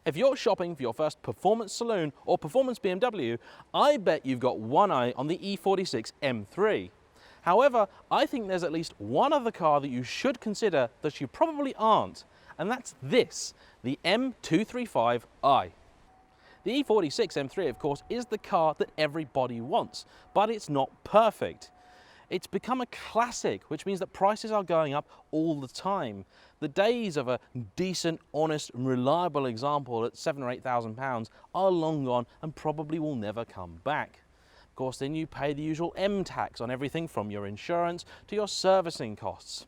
If you're shopping for your first performance saloon or performance BMW, I bet you've got one eye on the E46 M3. However, I think there's at least one other car that you should consider that you probably aren't, and that's this, the M235i. The E46 M3, of course, is the car that everybody wants, but it's not perfect. It's become a classic, which means that prices are going up all the time. The days of a decent, honest, and reliable example at £7,000 or £8,000 are long gone and probably will never come back. Of course, then you pay the usual M tax on everything from your insurance to your servicing costs.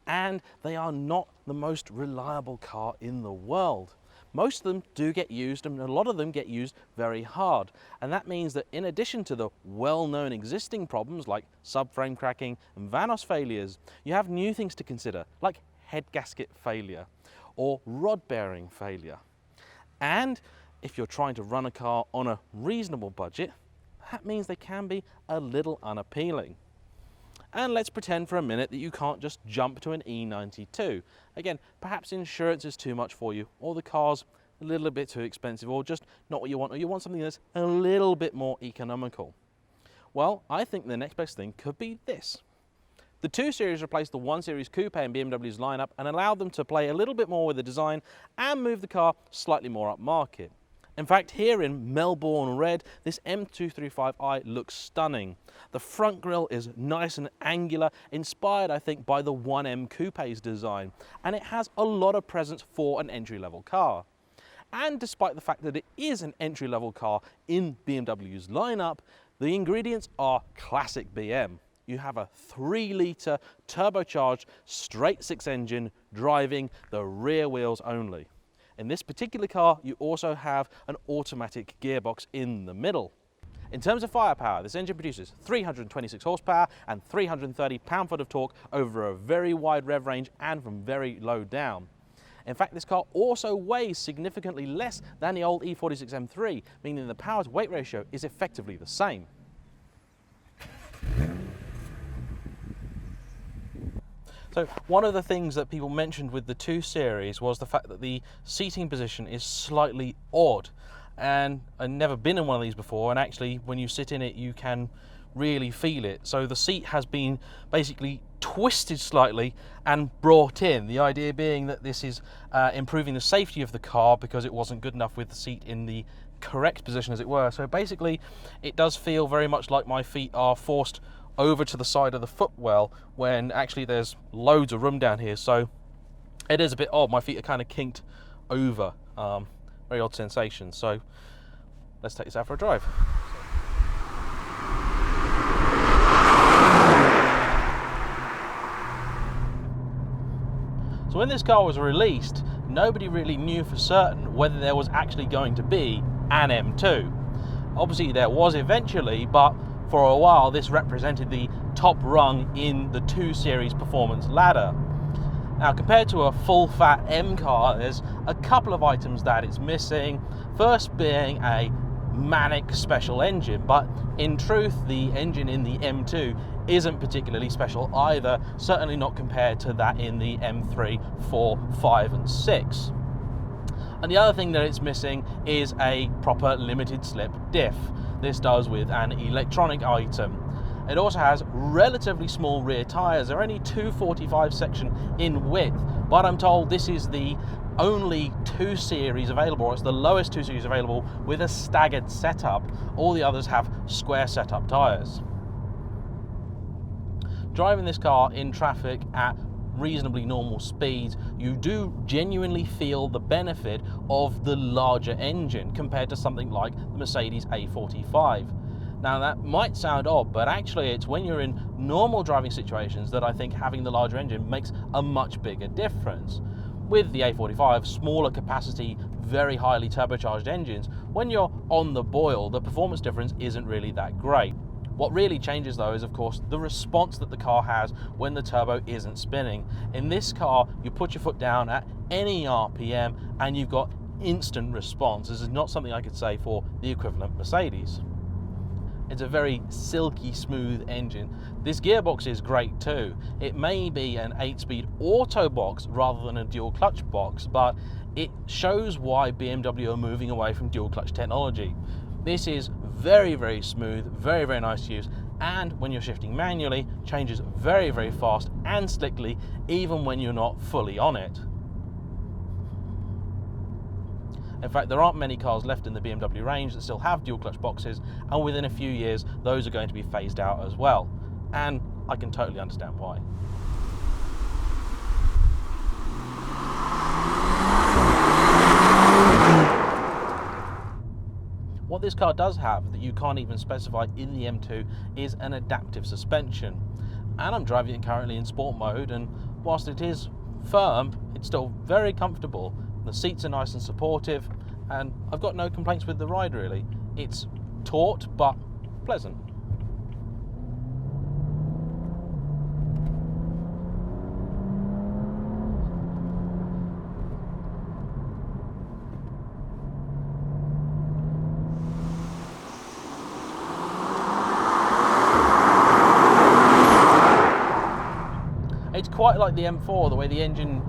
And they are not the most reliable car in the world. Most of them do get used, and a lot of them get used very hard. And that means that in addition to the well-known existing problems like subframe cracking and Vanos failures, you have new things to consider, like head gasket failure or rod bearing failure. And if you're trying to run a car on a reasonable budget, that means they can be a little unappealing. And let's pretend for a minute that you can't just jump to an E92. Again, perhaps insurance is too much for you, or the car's a little bit too expensive, or just not what you want, or you want something that's a little bit more economical. Well, I think the next best thing could be this. The 2 Series replaced the 1 Series Coupe in BMW's lineup and allowed them to play a little bit more with the design and move the car slightly more upmarket. In fact, here in Melbourne red, this M235i looks stunning. The front grille is nice and angular, inspired, I think, by the 1M Coupe's design, and it has a lot of presence for an entry-level car. And despite the fact that it is an entry-level car in BMW's lineup, the ingredients are classic BM. You have a 3-litre turbocharged straight-six engine driving the rear wheels only. In this particular car, you also have an automatic gearbox in the middle. In terms of firepower, this engine produces 326 horsepower and 330 pound-foot of torque over a very wide rev range and from very low down. In fact, this car also weighs significantly less than the old E46 M3, meaning the power-to-weight ratio is effectively the same. So one of the things that people mentioned with the 2 Series was the fact that the seating position is slightly odd. And I've never been in one of these before, and actually when you sit in it you can really feel it. So the seat has been basically twisted slightly and brought in, the idea being that this is improving the safety of the car because it wasn't good enough with the seat in the correct position, as it were. So basically it does feel very much like my feet are forced over to the side of the footwell when actually there's loads of room down here. So it is a bit odd, my feet are kind of kinked over. Very odd sensation. So let's take this out for a drive. So when this car was released, nobody really knew for certain whether there was actually going to be an M2. Obviously there was eventually, but for a while this represented the top rung in the 2 Series performance ladder. Now, compared to a full-fat M car, there's a couple of items that it's missing. First being a manic special engine, but in truth the engine in the M2 isn't particularly special either, certainly not compared to that in the M3, 4, 5 and 6. And the other thing that it's missing is a proper limited slip diff. This does with an electronic item. It also has relatively small rear tyres. They're only 245 section in width, but I'm told this is the only 2 Series available, or it's the lowest 2 Series available with a staggered setup. All the others have square setup tyres. Driving this car in traffic at reasonably normal speeds, you do genuinely feel the benefit of the larger engine compared to something like the Mercedes A45. Now that might sound odd, but actually it's when you're in normal driving situations that I think having the larger engine makes a much bigger difference. With the A45, smaller capacity, very highly turbocharged engines, when you're on the boil, the performance difference isn't really that great. What really changes though is, of course, the response that the car has when the turbo isn't spinning. In this car, you put your foot down at any RPM and you've got instant response. This is not something I could say for the equivalent Mercedes. It's a very silky smooth engine. This gearbox is great too. It may be an 8-speed auto box rather than a dual clutch box, but it shows why BMW are moving away from dual clutch technology. This is very, very smooth, very, very nice to use, and when you're shifting manually, changes very, very fast and slickly, even when you're not fully on it. In fact, there aren't many cars left in the BMW range that still have dual clutch boxes, and within a few years, those are going to be phased out as well. And I can totally understand why. What this car does have that you can't even specify in the M2 is an adaptive suspension. And I'm driving it currently in sport mode, and whilst it is firm, it's still very comfortable. The seats are nice and supportive, and I've got no complaints with the ride really. It's taut but pleasant. It's quite like the M4, the way the engine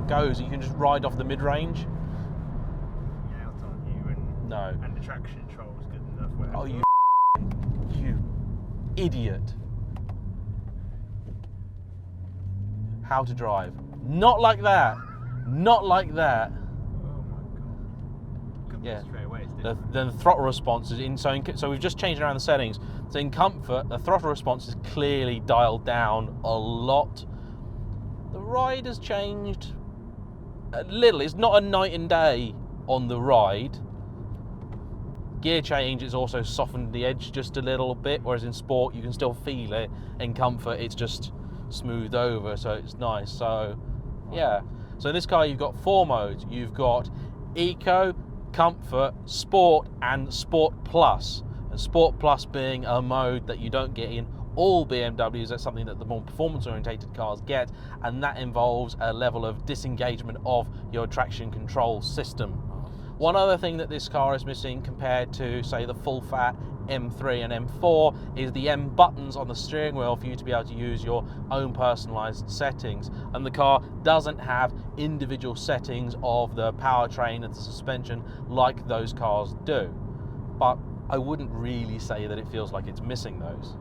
goes. You can just ride off the mid-range. Yeah, I'll tell you. And, no. And the traction control is good enough. Oh, you idiot. How to drive. Not like that. Not like that. Oh my god. Yeah. Straight away, The throttle response is in, so we've just changed around the settings. So in comfort, the throttle response is clearly dialed down a lot. The ride has changed a little. It's not a night and day on the ride. Gear change, it's also softened the edge just a little bit, whereas in sport you can still feel it. In comfort, it's just smoothed over, so it's nice. So yeah. So in this car you've got 4 modes. You've got Eco, Comfort, Sport, and Sport Plus. And Sport Plus being a mode that you don't get in all BMWs. That's something that the more performance-orientated cars get, and that involves a level of disengagement of your traction control system. One other thing that this car is missing compared to, say, the full-fat M3 and M4 is the M buttons on the steering wheel for you to be able to use your own personalised settings. And the car doesn't have individual settings of the powertrain and the suspension like those cars do. But I wouldn't really say that it feels like it's missing those.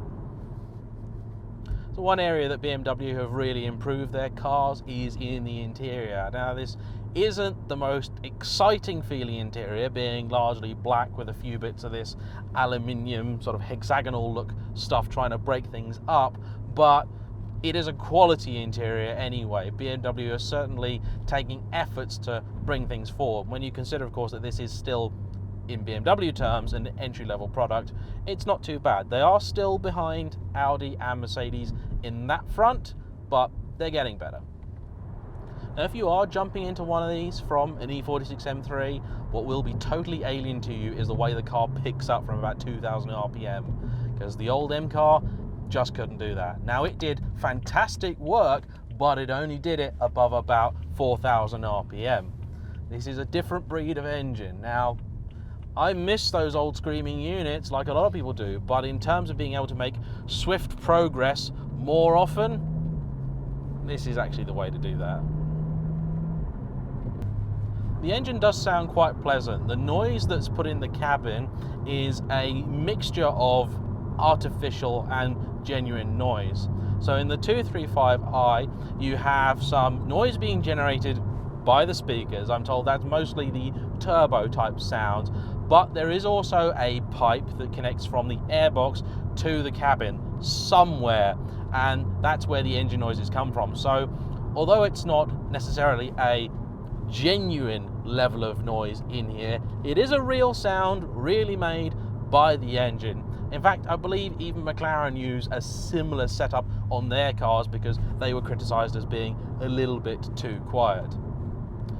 So one area that BMW have really improved their cars is in the interior. Now this isn't the most exciting feeling interior, being largely black with a few bits of this aluminium sort of hexagonal look stuff trying to break things up, but it is a quality interior anyway. BMW are certainly taking efforts to bring things forward. When you consider, of course, that this is still, in BMW terms, an entry-level product, it's not too bad. They are still behind Audi and Mercedes in that front, but they're getting better. Now, if you are jumping into one of these from an E46 M3, what will be totally alien to you is the way the car picks up from about 2,000 RPM, because the old M car just couldn't do that. Now, it did fantastic work, but it only did it above about 4,000 RPM. This is a different breed of engine. Now, I miss those old screaming units like a lot of people do, but in terms of being able to make swift progress more often, this is actually the way to do that. The engine does sound quite pleasant. The noise that's put in the cabin is a mixture of artificial and genuine noise. So in the 235i, you have some noise being generated by the speakers. I'm told that's mostly the turbo type sound, but there is also a pipe that connects from the airbox to the cabin somewhere, and that's where the engine noises come from. So although it's not necessarily a genuine level of noise in here, it is a real sound really made by the engine. In fact, I believe even McLaren use a similar setup on their cars because they were criticised as being a little bit too quiet.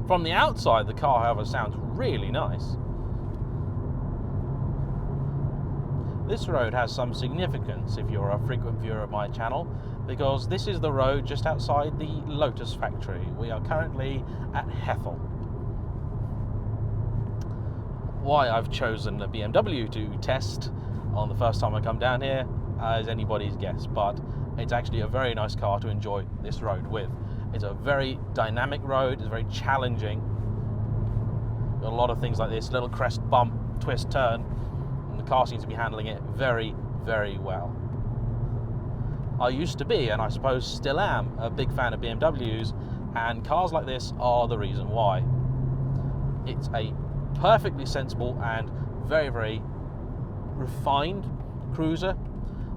From the outside, the car, however, sounds really nice. This road has some significance if you're a frequent viewer of my channel, because this is the road just outside the Lotus factory. We are currently at Hethel. Why I've chosen a BMW to test on the first time I come down here as anybody's guess, but it's actually a very nice car to enjoy this road with. It's a very dynamic road, it's very challenging. Got a lot of things like this, little crest, bump, twist, turn, and the car seems to be handling it very, very well. I used to be, and I suppose still am, a big fan of BMWs, and cars like this are the reason why. It's a perfectly sensible and very, very refined cruiser.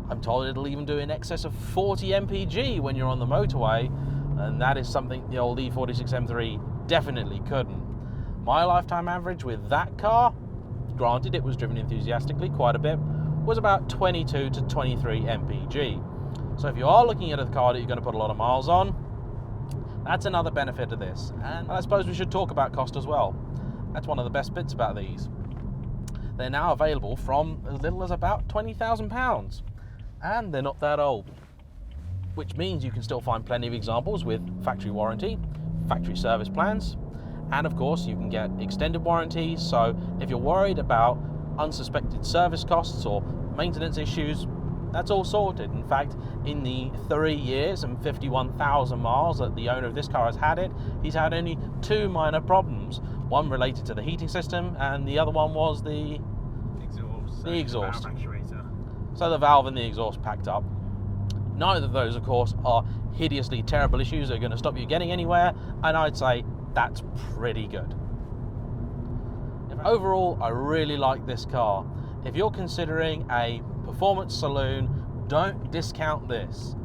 I'm told it'll even do in excess of 40 mpg when you're on the motorway, and that is something the old E46 M3 definitely couldn't. My lifetime average with that car, granted it was driven enthusiastically quite a bit, was about 22 to 23 mpg. So if you are looking at a car that you're going to put a lot of miles on, that's another benefit of this. And I suppose we should talk about cost as well. That's one of the best bits about these. They're now available from as little as about £20,000, and they're not that old, which means you can still find plenty of examples with factory warranty, factory service plans, and of course you can get extended warranties. So if you're worried about unsuspected service costs or maintenance issues, that's all sorted. In fact, in the 3 years and 51,000 miles that the owner of this car has had it, he's had only 2 minor problems. One related to the heating system, and the other one was the exhaust. So the valve and the exhaust packed up. Neither of those, of course, are hideously terrible issues that are going to stop you getting anywhere, and I'd say that's pretty good. Overall, I really like this car. If you're considering a performance saloon, don't discount this.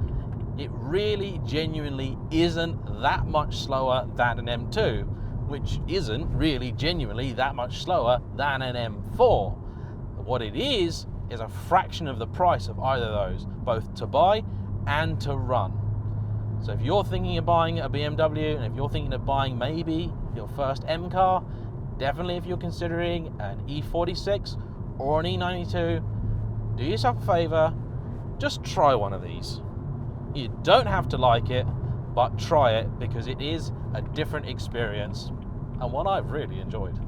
It really genuinely isn't that much slower than an M2, which isn't really genuinely that much slower than an M4. What it is a fraction of the price of either of those, both to buy and to run. So if you're thinking of buying a BMW, and if you're thinking of buying maybe your first M car, definitely if you're considering an E46 or an E92, do yourself a favor, just try one of these. You don't have to like it, but try it, because it is a different experience and one I've really enjoyed.